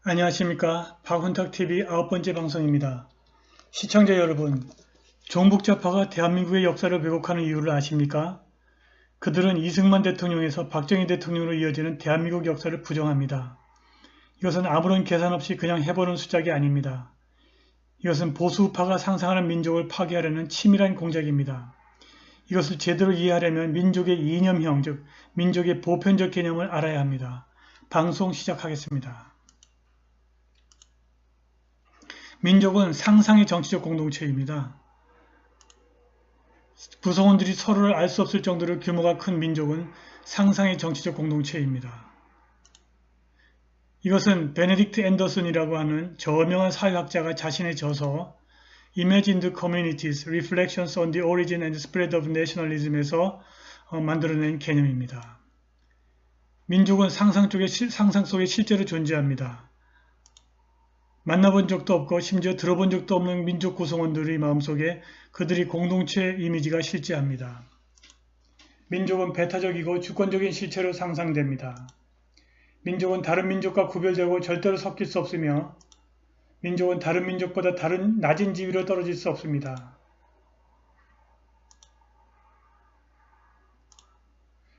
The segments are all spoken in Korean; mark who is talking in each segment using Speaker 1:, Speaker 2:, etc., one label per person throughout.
Speaker 1: 안녕하십니까. 박훈탁TV 9번째 방송입니다. 시청자 여러분, 종북좌파가 대한민국의 역사를 왜곡하는 이유를 아십니까? 그들은 이승만 대통령에서 박정희 대통령으로 이어지는 대한민국 역사를 부정합니다. 이것은 아무런 계산 없이 그냥 해보는 수작이 아닙니다. 이것은 보수파가 상상하는 민족을 파괴하려는 치밀한 공작입니다. 이것을 제대로 이해하려면 민족의 이념형, 즉 민족의 보편적 개념을 알아야 합니다. 방송 시작하겠습니다. 민족은 상상의 정치적 공동체입니다. 구성원들이 서로를 알 수 없을 정도로 규모가 큰 민족은 상상의 정치적 공동체입니다. 이것은 베네딕트 앤더슨이라고 하는 저명한 사회학자가 자신의 저서 Imagined Communities, Reflections on the Origin and Spread of Nationalism에서 만들어낸 개념입니다. 민족은 상상 속에 실제로 존재합니다. 만나본 적도 없고 심지어 들어본 적도 없는 민족 구성원들의 마음속에 그들이 공동체 이미지가 실제합니다. 민족은 배타적이고 주권적인 실체로 상상됩니다. 민족은 다른 민족과 구별되고 절대로 섞일 수 없으며 민족은 다른 민족보다 낮은 지위로 떨어질 수 없습니다.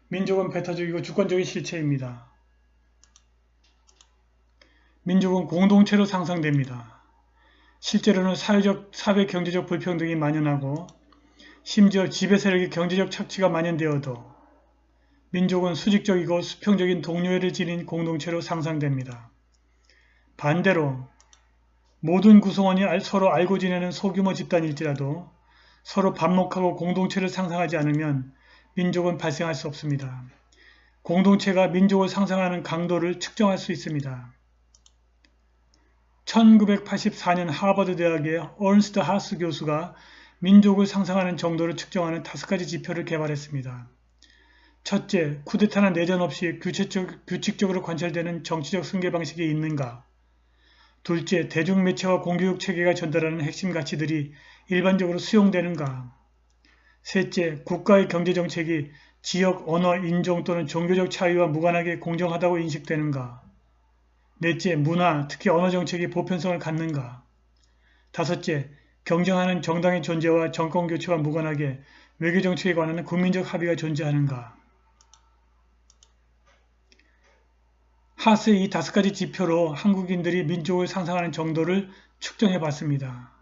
Speaker 1: 민족은 배타적이고 주권적인 실체입니다. 민족은 공동체로 상상됩니다. 실제로는 사회 경제적 불평등이 만연하고 심지어 지배 세력의 경제적 착취가 만연되어도 민족은 수직적이고 수평적인 동료애를 지닌 공동체로 상상됩니다. 반대로 모든 구성원이 서로 알고 지내는 소규모 집단일지라도 서로 반목하고 공동체를 상상하지 않으면 민족은 발생할 수 없습니다. 공동체가 민족을 상상하는 강도를 측정할 수 있습니다. 1984년 하버드 대학의 얼스트 하스 교수가 민족을 상상하는 정도를 측정하는 5가지 지표를 개발했습니다. 첫째, 쿠데타나 내전 없이 규칙적으로 관찰되는 정치적 승계 방식이 있는가? 둘째, 대중매체와 공교육 체계가 전달하는 핵심 가치들이 일반적으로 수용되는가? 셋째, 국가의 경제정책이 지역, 언어, 인종 또는 종교적 차이와 무관하게 공정하다고 인식되는가? 넷째, 문화, 특히 언어 정책이 보편성을 갖는가? 다섯째, 경쟁하는 정당의 존재와 정권 교체와 무관하게 외교 정책에 관한 국민적 합의가 존재하는가? 하스의 이 5가지 지표로 한국인들이 민족을 상상하는 정도를 측정해 봤습니다.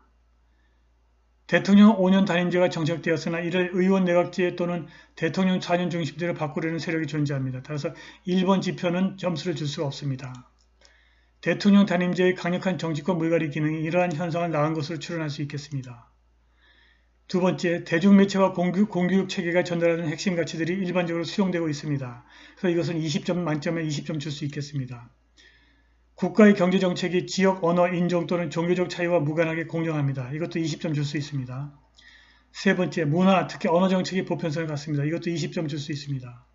Speaker 1: 대통령 5년 단임제가 정착되었으나 이를 의원 내각제 또는 대통령 4년 중심제로 바꾸려는 세력이 존재합니다. 따라서 1번 지표는 점수를 줄 수가 없습니다. 대통령 단임제의 강력한 정치권 물갈이 기능이 이러한 현상을 낳은 것으로 추론할 수 있겠습니다. 두 번째, 대중매체와 공교육 체계가 전달하는 핵심 가치들이 일반적으로 수용되고 있습니다. 그래서 이것은 20점 만점에 20점 줄 수 있겠습니다. 국가의 경제정책이 지역, 언어, 인종 또는 종교적 차이와 무관하게 공정합니다. 이것도 20점 줄 수 있습니다. 세 번째, 문화, 특히 언어 정책이 보편성을 갖습니다. 이것도 20점 줄 수 있습니다.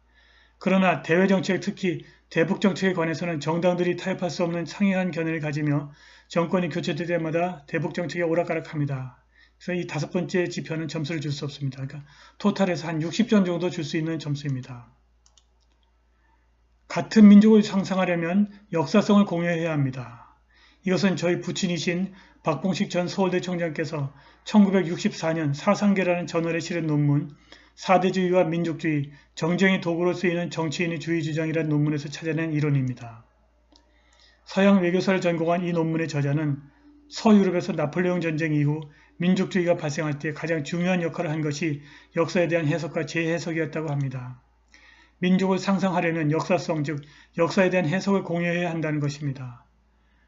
Speaker 1: 그러나 대외정책, 특히 대북정책에 관해서는 정당들이 타협할 수 없는 상이한 견해를 가지며 정권이 교체될 때마다 대북정책에 오락가락합니다. 그래서 이 5번째 지표는 점수를 줄 수 없습니다. 그러니까 토탈에서 한 60점 정도 줄 수 있는 점수입니다. 같은 민족을 상상하려면 역사성을 공유해야 합니다. 이것은 저희 부친이신 박봉식 전 서울대 총장께서 1964년 사상계라는 저널에 실은 논문 사대주의와 민족주의, 정쟁의 도구로 쓰이는 정치인의 주의 주장이라는 논문에서 찾아낸 이론입니다. 서양 외교사를 전공한 이 논문의 저자는 서유럽에서 나폴레옹 전쟁 이후 민족주의가 발생할 때 가장 중요한 역할을 한 것이 역사에 대한 해석과 재해석이었다고 합니다. 민족을 상상하려면 역사성, 즉 역사에 대한 해석을 공유해야 한다는 것입니다.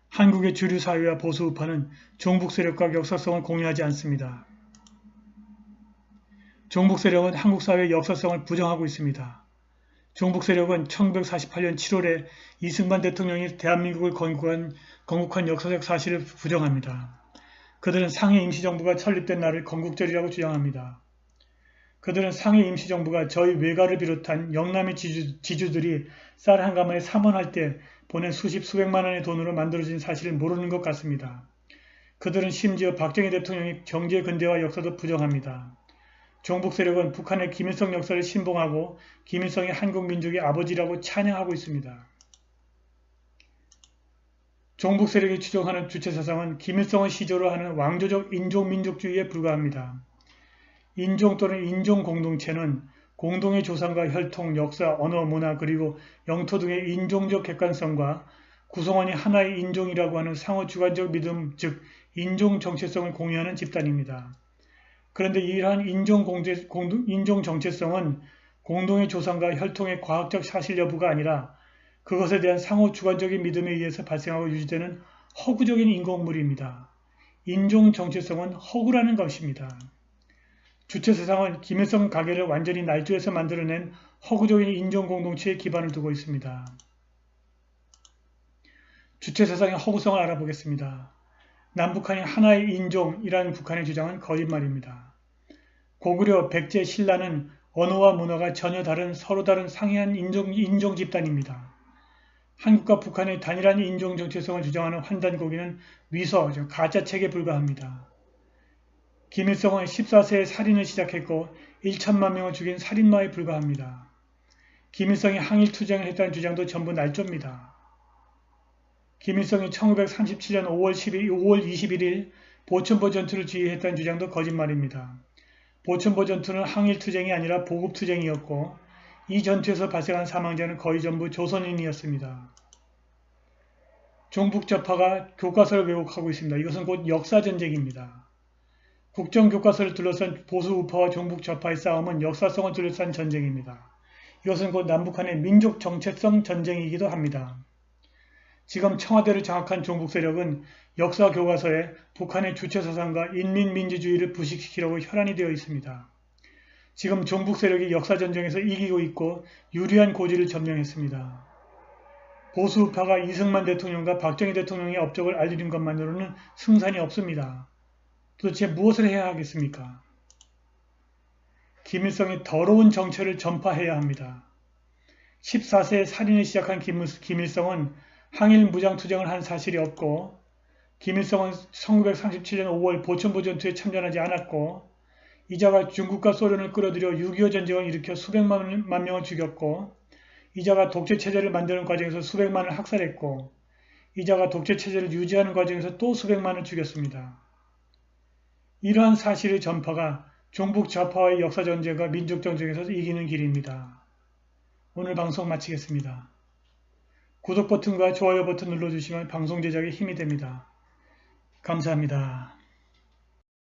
Speaker 1: 한국의 주류 사회와 보수 우파는 종북 세력과 역사성을 공유하지 않습니다. 종북 세력은 한국 사회의 역사성을 부정하고 있습니다. 종북 세력은 1948년 7월에 이승만 대통령이 대한민국을 건국한 역사적 사실을 부정합니다. 그들은 상해 임시정부가 설립된 날을 건국절이라고 주장합니다. 그들은 상해 임시정부가 저희 외가를 비롯한 영남의 지주들이 쌀 한 가마에 3원 할 때 보낸 수백만 원의 돈으로 만들어진 사실을 모르는 것 같습니다. 그들은 심지어 박정희 대통령의 경제 근대화 역사도 부정합니다. 종북 세력은 북한의 김일성 역사를 신봉하고 김일성이 한국 민족의 아버지라고 찬양하고 있습니다. 종북 세력이 추종하는 주체사상은 김일성을 시조로 하는 왕조적 인종민족주의에 불과합니다. 인종 또는 인종공동체는 공동의 조상과 혈통, 역사, 언어, 문화 그리고 영토 등의 인종적 객관성과 구성원이 하나의 인종이라고 하는 상호주관적 믿음, 즉 인종 정체성을 공유하는 집단입니다. 그런데 이러한 인종 정체성은 공동의 조상과 혈통의 과학적 사실 여부가 아니라 그것에 대한 상호주관적인 믿음에 의해서 발생하고 유지되는 허구적인 인공물입니다. 인종 정체성은 허구라는 것입니다. 주체사상은 김일성 가계를 완전히 날조해서 만들어낸 허구적인 인종공동체에 기반을 두고 있습니다. 주체사상의 허구성을 알아보겠습니다. 남북한이 하나의 인종이라는 북한의 주장은 거짓말입니다. 고구려, 백제, 신라는 언어와 문화가 전혀 다른 서로 다른 상이한 인종 집단입니다. 한국과 북한의 단일한 인종 정체성을 주장하는 환단고기는 위서, 가짜책에 불과합니다. 김일성은 14세에 살인을 시작했고 1천만 명을 죽인 살인마에 불과합니다. 김일성이 항일투쟁을 했다는 주장도 전부 날조입니다. 김일성이 1937년 5월 21일 보천보 전투를 지휘했다는 주장도 거짓말입니다. 보천보 전투는 항일투쟁이 아니라 보급투쟁이었고 이 전투에서 발생한 사망자는 거의 전부 조선인이었습니다. 종북좌파가 교과서를 왜곡하고 있습니다. 이것은 곧 역사전쟁입니다. 국정교과서를 둘러싼 보수우파와 종북좌파의 싸움은 역사성을 둘러싼 전쟁입니다. 이것은 곧 남북한의 민족 정체성 전쟁이기도 합니다. 지금 청와대를 장악한 종북세력은 역사교과서에 북한의 주체사상과 인민민주주의를 부식시키려고 혈안이 되어 있습니다. 지금 종북세력이 역사전쟁에서 이기고 있고 유리한 고지를 점령했습니다. 보수우파가 이승만 대통령과 박정희 대통령의 업적을 알리는 것만으로는 승산이 없습니다. 도대체 무엇을 해야 하겠습니까? 김일성이 더러운 정체를 전파해야 합니다. 14세에 살인을 시작한 김일성은 항일 무장투쟁을 한 사실이 없고 김일성은 1937년 5월 보천보 전투에 참전하지 않았고 이자가 중국과 소련을 끌어들여 6.25 전쟁을 일으켜 수백만 명을 죽였고 이자가 독재체제를 만드는 과정에서 수백만을 학살했고 이자가 독재체제를 유지하는 과정에서 또 수백만을 죽였습니다. 이러한 사실의 전파가 종북 좌파와의 역사전쟁과 민족전쟁에서 이기는 길입니다. 오늘 방송 마치겠습니다. 구독 버튼과 좋아요 버튼 눌러주시면 방송 제작에 힘이 됩니다. 감사합니다.